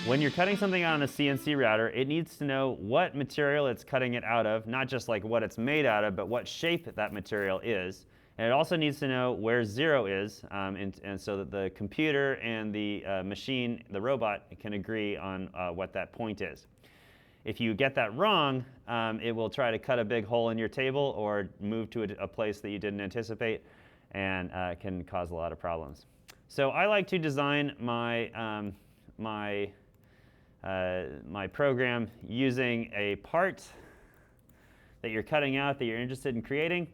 When you're cutting something out on a CNC router, it needs to know what material it's cutting it out of, not just like what it's made out of, but what shape that material is. And it also needs to know where 0 is, and so that the computer and the machine, the robot, can agree on what that point is. If you get that wrong, it will try to cut a big hole in your table or move to a place that you didn't anticipate, and can cause a lot of problems. So I like to design my my program using a part that you're cutting out that you're interested in creating,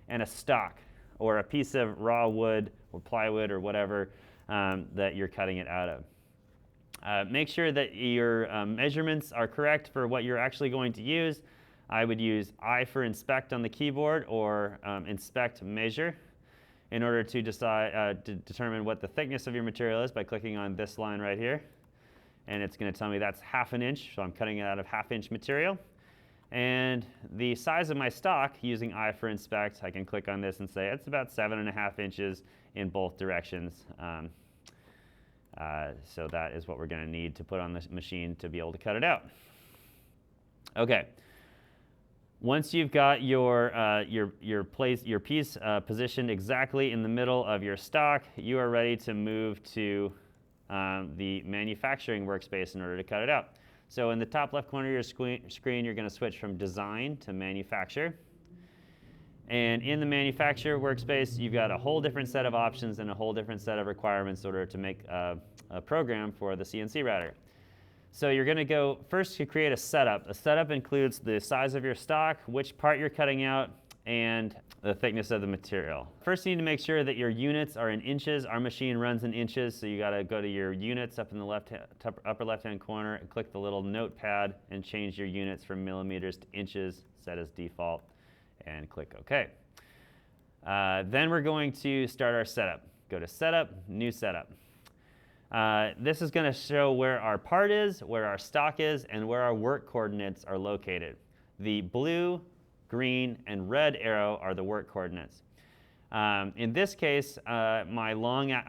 and a stock or a piece of raw wood or plywood or whatever that you're cutting it out of. Make sure that your measurements are correct for what you're actually going to use. I would use I for inspect on the keyboard, or inspect measure, in order to decide to determine what the thickness of your material is by clicking on this line right here. And it's going to tell me that's 1/2 inch, so I'm cutting it out of 1/2 inch material. And the size of my stock, using I for inspect, I can click on this and say it's about 7.5 inches in both directions. So that is what we're going to need to put on the machine to be able to cut it out. Okay. Once you've got your piece positioned exactly in the middle of your stock, you are ready to move to the manufacturing workspace in order to cut it out. So in the top left corner of your screen, you're going to switch from design to manufacture. And in the manufacturer workspace, you've got a whole different set of options and a whole different set of requirements in order to make a program for the CNC router. So you're going to go first to create a setup. A setup includes the size of your stock, which part you're cutting out, and the thickness of the material. First, you need to make sure that your units are in inches. Our machine runs in inches, so you got to go to your units up in the upper left-hand corner and click the little notepad and change your units from millimeters to inches, set as default, and click OK. Then we're going to start our setup. Go to Setup, New Setup. This is going to show where our part is, where our stock is, and where our work coordinates are located. The blue, green, and red arrow are the work coordinates. In this case, I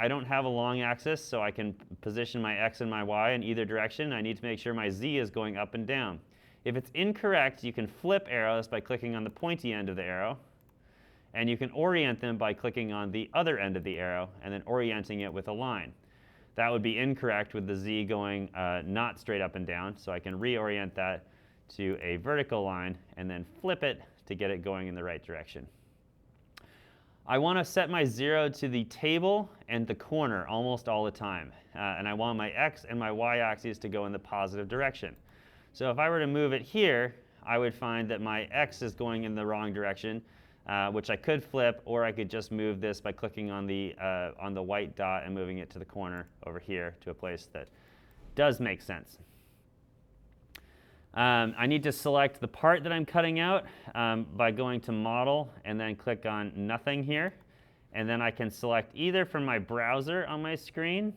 don't have a long axis, so I can position my X and my Y in either direction. I need to make sure my Z is going up and down. If it's incorrect, you can flip arrows by clicking on the pointy end of the arrow, and you can orient them by clicking on the other end of the arrow and then orienting it with a line. That would be incorrect with the Z going not straight up and down, so I can reorient that to a vertical line and then flip it to get it going in the right direction. I want to set my 0 to the table and the corner almost all the time. And I want my X and my Y axes to go in the positive direction. So if I were to move it here, I would find that my X is going in the wrong direction, which I could flip, or I could just move this by clicking on the white dot and moving it to the corner over here to a place that does make sense. I need to select the part that I'm cutting out by going to Model and then click on Nothing here. And then I can select either from my browser on my screen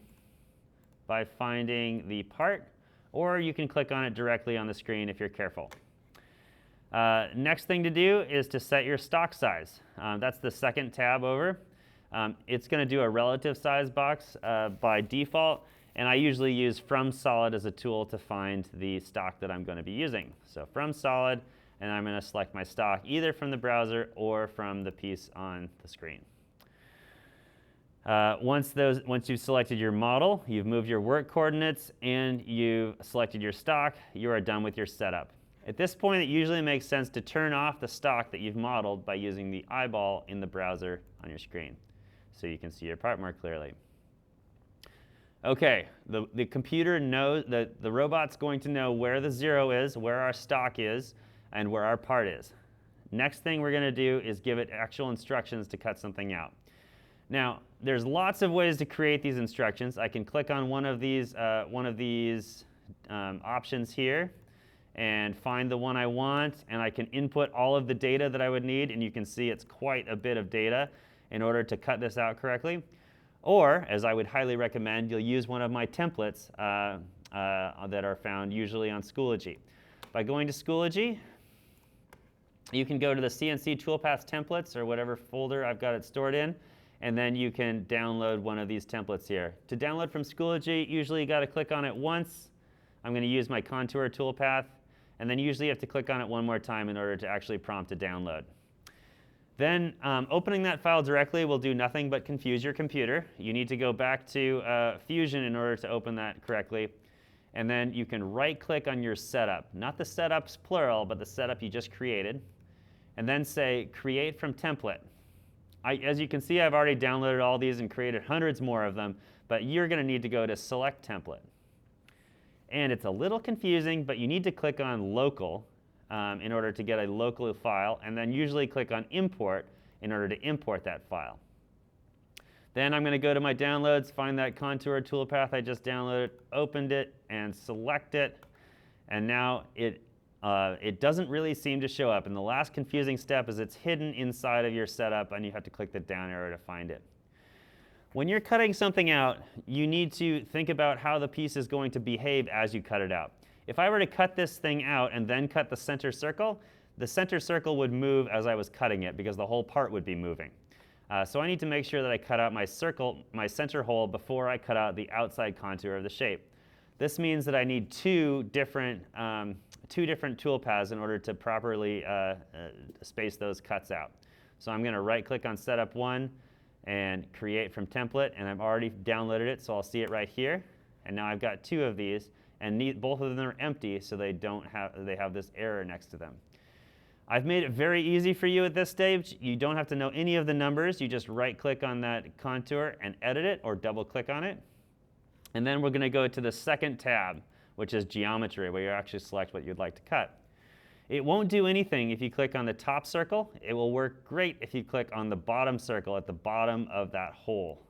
by finding the part, or you can click on it directly on the screen if you're careful. Next thing to do is to set your stock size. That's the second tab over. It's going to do a relative size box by default. And I usually use From Solid as a tool to find the stock that I'm going to be using. So From Solid, and I'm going to select my stock either from the browser or from the piece on the screen. Once you've selected your model, you've moved your work coordinates, and you've selected your stock, you are done with your setup. At this point, it usually makes sense to turn off the stock that you've modeled by using the eyeball in the browser on your screen so you can see your part more clearly. Okay, the computer knows that the robot's going to know where the 0 is, where our stock is, and where our part is. Next thing we're going to do is give it actual instructions to cut something out. Now, there's lots of ways to create these instructions. I can click on one of these options here and find the one I want, and I can input all of the data that I would need, and you can see it's quite a bit of data in order to cut this out correctly. Or, as I would highly recommend, you'll use one of my templates that are found usually on Schoology. By going to Schoology, you can go to the CNC Toolpath templates or whatever folder I've got it stored in, and then you can download one of these templates here. To download from Schoology, usually you got to click on it once, I'm going to use my contour toolpath, and then usually you have to click on it one more time in order to actually prompt a download. Then opening that file directly will do nothing but confuse your computer. You need to go back to Fusion in order to open that correctly. And then you can right-click on your setup. Not the setups plural, but the setup you just created. And then say Create from Template. As you can see, I've already downloaded all these and created hundreds more of them. But you're going to need to go to Select Template. And it's a little confusing, but you need to click on Local in order to get a local file, and then usually click on Import in order to import that file. Then I'm going to go to my downloads, find that contour toolpath I just downloaded, opened it, and select it. And now it doesn't really seem to show up. And the last confusing step is it's hidden inside of your setup, and you have to click the down arrow to find it. When you're cutting something out, you need to think about how the piece is going to behave as you cut it out. If I were to cut this thing out and then cut the center circle would move as I was cutting it because the whole part would be moving. So I need to make sure that I cut out my center hole before I cut out the outside contour of the shape. This means that I need two different toolpaths in order to properly space those cuts out. So I'm going to right-click on Setup 1 and Create from Template, and I've already downloaded it, so I'll see it right here. And now I've got two of these. And both of them are empty, so they have this error next to them. I've made it very easy for you at this stage. You don't have to know any of the numbers. You just right-click on that contour and edit it, or double-click on it. And then we're going to go to the second tab, which is Geometry, where you actually select what you'd like to cut. It won't do anything if you click on the top circle. It will work great if you click on the bottom circle at the bottom of that hole,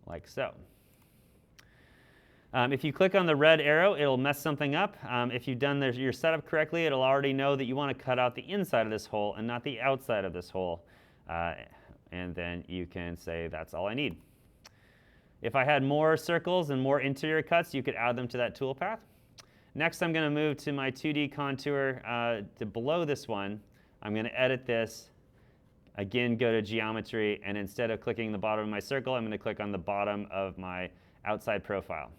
like so. If you click on the red arrow, it'll mess something up. If you've done your setup correctly, it'll already know that you want to cut out the inside of this hole and not the outside of this hole. And then you can say, that's all I need. If I had more circles and more interior cuts, you could add them to that toolpath. Next, I'm going to move to my 2D contour to below this one. I'm going to edit this. Again, go to Geometry, and instead of clicking the bottom of my circle, I'm going to click on the bottom of my outside profile.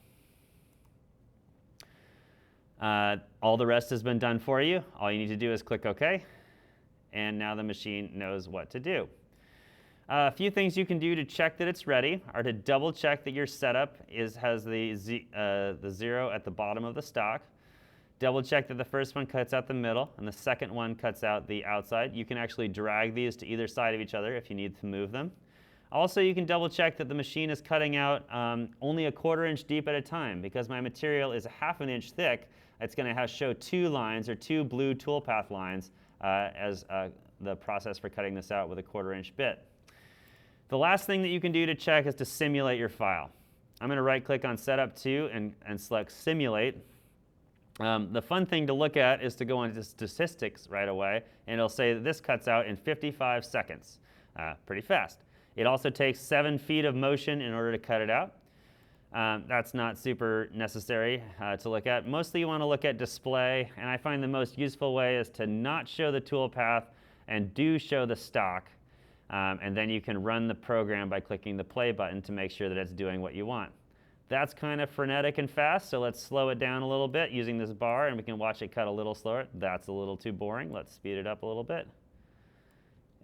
All the rest has been done for you. All you need to do is click OK, and now the machine knows what to do. A few things you can do to check that it's ready are to double check that your setup has the 0 at the bottom of the stock. Double check that the first one cuts out the middle and the second one cuts out the outside. You can actually drag these to either side of each other if you need to move them. Also, you can double check that the machine is cutting out only a 1/4 inch deep at a time. Because my material is 1/2 inch thick, it's going to show 2 lines or 2 blue toolpath lines as the process for cutting this out with a 1/4 inch bit. The last thing that you can do to check is to simulate your file. I'm going to right-click on Setup 2 and select Simulate. The fun thing to look at is to go into Statistics right away, and it'll say that this cuts out in 55 seconds. Pretty fast. It also takes 7 feet of motion in order to cut it out. That's not super necessary to look at. Mostly you want to look at display, and I find the most useful way is to not show the toolpath and do show the stock. And then you can run the program by clicking the play button to make sure that it's doing what you want. That's kind of frenetic and fast, so let's slow it down a little bit using this bar, and we can watch it cut a little slower. That's a little too boring. Let's speed it up a little bit.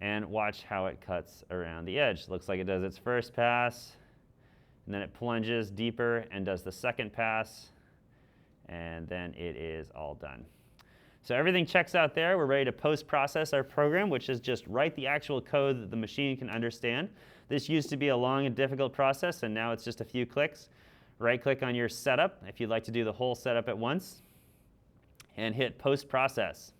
And watch how it cuts around the edge. Looks like it does its first pass, and then it plunges deeper and does the second pass, and then it is all done. So everything checks out there. We're ready to post-process our program, which is just write the actual code that the machine can understand. This used to be a long and difficult process, and now it's just a few clicks. Right-click on your setup if you'd like to do the whole setup at once, and hit Post-Process.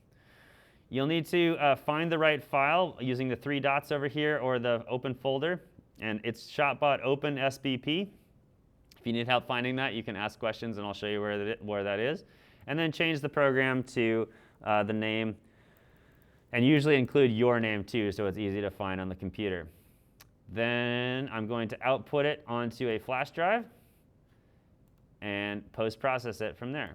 You'll need to find the right file using the 3 dots over here or the open folder, and it's ShopBot Open SBP. If you need help finding that, you can ask questions, and I'll show you where that is. And then change the program to the name, and usually include your name too, so it's easy to find on the computer. Then I'm going to output it onto a flash drive and post-process it from there.